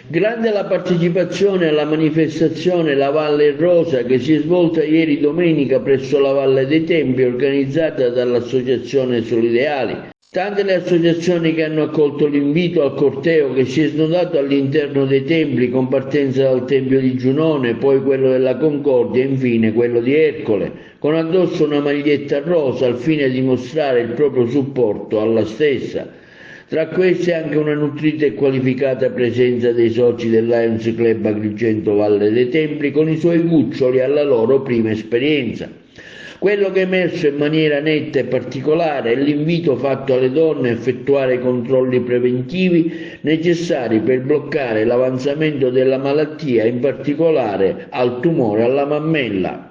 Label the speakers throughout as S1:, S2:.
S1: Grande la partecipazione alla manifestazione La Valle Rosa che si è svolta ieri domenica presso la Valle dei Templi, organizzata dall'Associazione Solideali. Tante le associazioni che hanno accolto l'invito al corteo che si è snodato all'interno dei templi, con partenza dal Tempio di Giunone, poi quello della Concordia e infine quello di Ercole, con addosso una maglietta rosa al fine di mostrare il proprio supporto alla stessa. Tra queste anche una nutrita e qualificata presenza dei soci del Lions Club Agrigento Valle dei Templi con i suoi cuccioli alla loro prima esperienza. Quello che è emerso in maniera netta e particolare è l'invito fatto alle donne a effettuare i controlli preventivi necessari per bloccare l'avanzamento della malattia, in particolare al tumore alla mammella.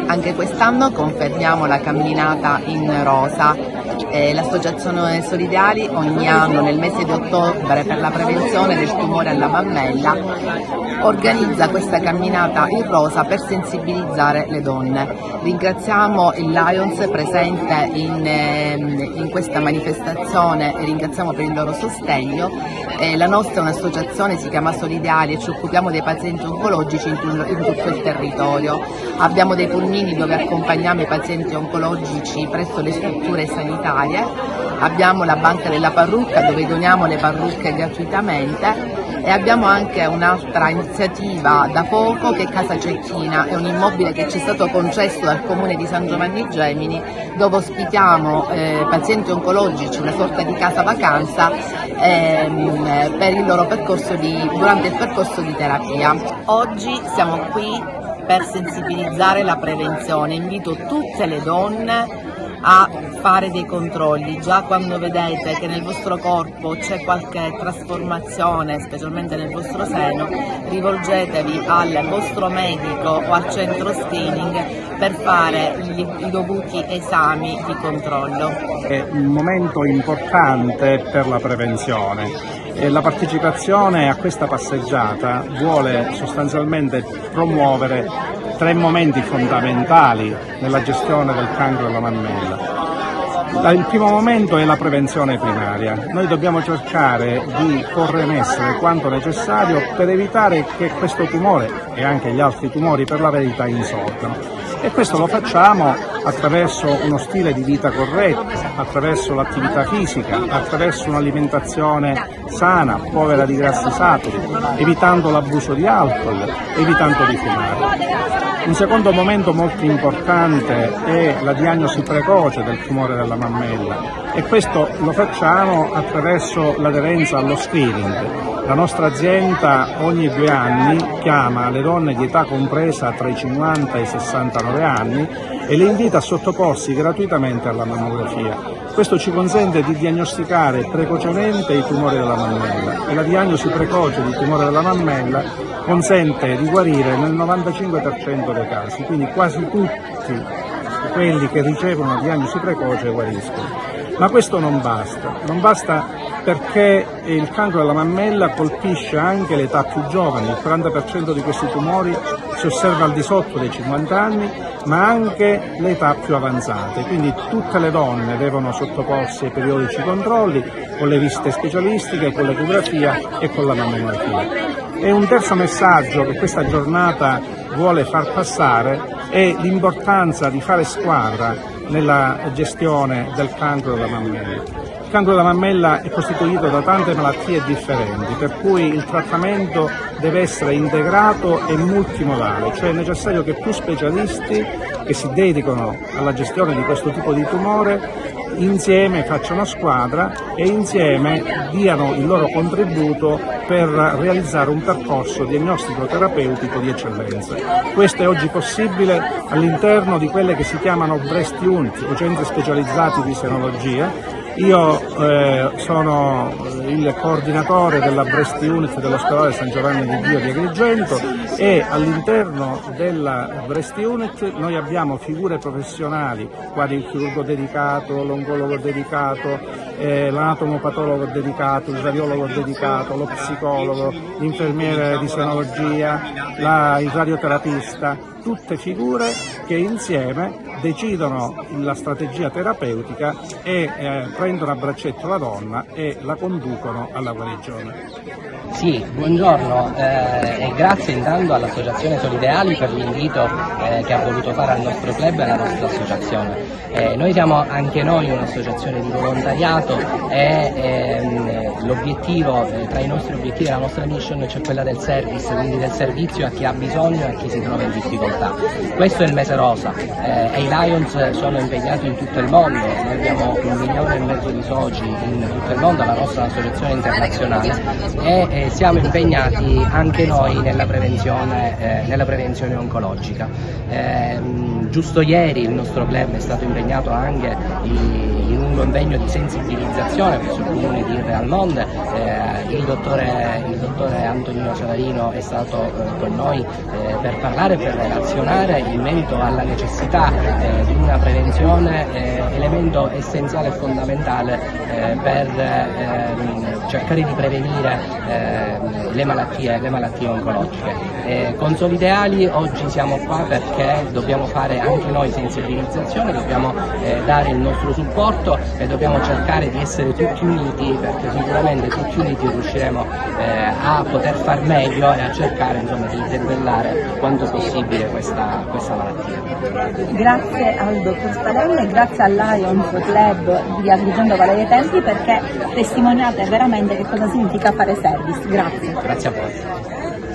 S2: Anche quest'anno confermiamo la camminata in rosa. L'Associazione Solideali ogni anno nel mese di ottobre per la prevenzione del tumore alla mammella organizza questa camminata in rosa per sensibilizzare le donne. Ringraziamo il Lions presente in questa manifestazione e ringraziamo per il loro sostegno. La nostra è un'associazione, si chiama Solideali e ci occupiamo dei pazienti oncologici in tutto il territorio. Abbiamo dei pulmini dove accompagniamo i pazienti oncologici presso le strutture sanitarie. Abbiamo la banca della parrucca dove doniamo le parrucche gratuitamente e abbiamo anche un'altra iniziativa da poco che è Casa Cecchina, è un immobile che ci è stato concesso dal comune di San Giovanni Gemini dove ospitiamo pazienti oncologici, una sorta di casa vacanza per il loro percorso durante il percorso di terapia. Oggi siamo qui per sensibilizzare la prevenzione, invito tutte le donne a fare dei controlli. Già quando vedete che nel vostro corpo c'è qualche trasformazione, specialmente nel vostro seno, rivolgetevi al vostro medico o al centro screening per fare i dovuti esami di controllo.
S3: È un momento importante per la prevenzione. La partecipazione a questa passeggiata vuole sostanzialmente promuovere tre momenti fondamentali nella gestione del cancro della mammella. Il primo momento è la prevenzione primaria. Noi dobbiamo cercare di porre in essere quanto necessario per evitare che questo tumore e anche gli altri tumori per la verità insorgano. E questo lo facciamo attraverso uno stile di vita corretto, attraverso l'attività fisica, attraverso un'alimentazione sana, povera di grassi saturi, evitando l'abuso di alcol, evitando di fumare. Un secondo momento molto importante è la diagnosi precoce del tumore della mammella e questo lo facciamo attraverso l'aderenza allo screening. La nostra azienda ogni 2 anni chiama le donne di età compresa tra i 50 e i 69 anni e le invita a sottoporsi gratuitamente alla mammografia. Questo ci consente di diagnosticare precocemente i tumori della mammella e la diagnosi precoce di tumore della mammella consente di guarire nel 95% dei casi, quindi quasi tutti quelli che ricevono una diagnosi precoce guariscono. Ma questo non basta perché il cancro della mammella colpisce anche l'età più giovane, il 40% di questi tumori si osserva al di sotto dei 50 anni, ma anche le età più avanzate, quindi tutte le donne devono sottoporsi ai periodici controlli con le visite specialistiche, con l'ecografia e con la mammografia. E un terzo messaggio che questa giornata vuole far passare è l'importanza di fare squadra nella gestione del cancro della mammella. Il cancro della mammella è costituito da tante malattie differenti, per cui il trattamento deve essere integrato e multimodale, cioè è necessario che più specialisti che si dedicano alla gestione di questo tipo di tumore insieme facciano squadra e insieme diano il loro contributo per realizzare un percorso diagnostico-terapeutico di eccellenza. Questo è oggi possibile all'interno di quelle che si chiamano breast unit, o centri specializzati di senologia. Io sono il coordinatore della Breast Unit dell'ospedale San Giovanni di Dio di Agrigento e all'interno della Breast Unit noi abbiamo figure professionali quali il chirurgo dedicato, l'oncologo dedicato, l'anatomopatologo dedicato, il radiologo dedicato, lo psicologo, l'infermiere di senologia, il radioterapista, tutte figure che insieme decidono la strategia terapeutica e prendono a braccetto la donna e la conducono alla guarigione.
S4: Sì, buongiorno e grazie intanto all'Associazione Solideali per l'invito che ha voluto fare al nostro club e alla nostra associazione. Noi siamo anche noi un'associazione di volontariato e l'obiettivo, tra i nostri obiettivi, la nostra mission c'è quella del service, quindi del servizio a chi ha bisogno e a chi si trova in difficoltà. Questo è il mese rosa e i Lions sono impegnati in tutto il mondo, noi abbiamo 1,5 milioni di soci in tutto il mondo, la nostra associazione internazionale, e siamo impegnati anche noi nella prevenzione oncologica. Giusto ieri il nostro club è stato impegnato anche in un convegno di sensibilizzazione presso il comune di Realmonte. Il dottore Antonino Savarino è stato con noi per parlare e per relazionare in merito alla necessità di una prevenzione, elemento essenziale e fondamentale per cercare di prevenire le malattie oncologiche. Con Solideali oggi siamo qua perché dobbiamo fare anche noi sensibilizzazione, dobbiamo dare il nostro supporto e dobbiamo cercare di essere tutti uniti, perché sicuramente tutti uniti riusciremo a poter far meglio e a cercare, insomma, di debellare quanto possibile questa malattia.
S5: Grazie al dottor Spadella e grazie al Lions Club di Agrigento Valle dei Templi, perché testimoniate veramente che cosa significa fare service. Grazie.
S4: Grazie a voi.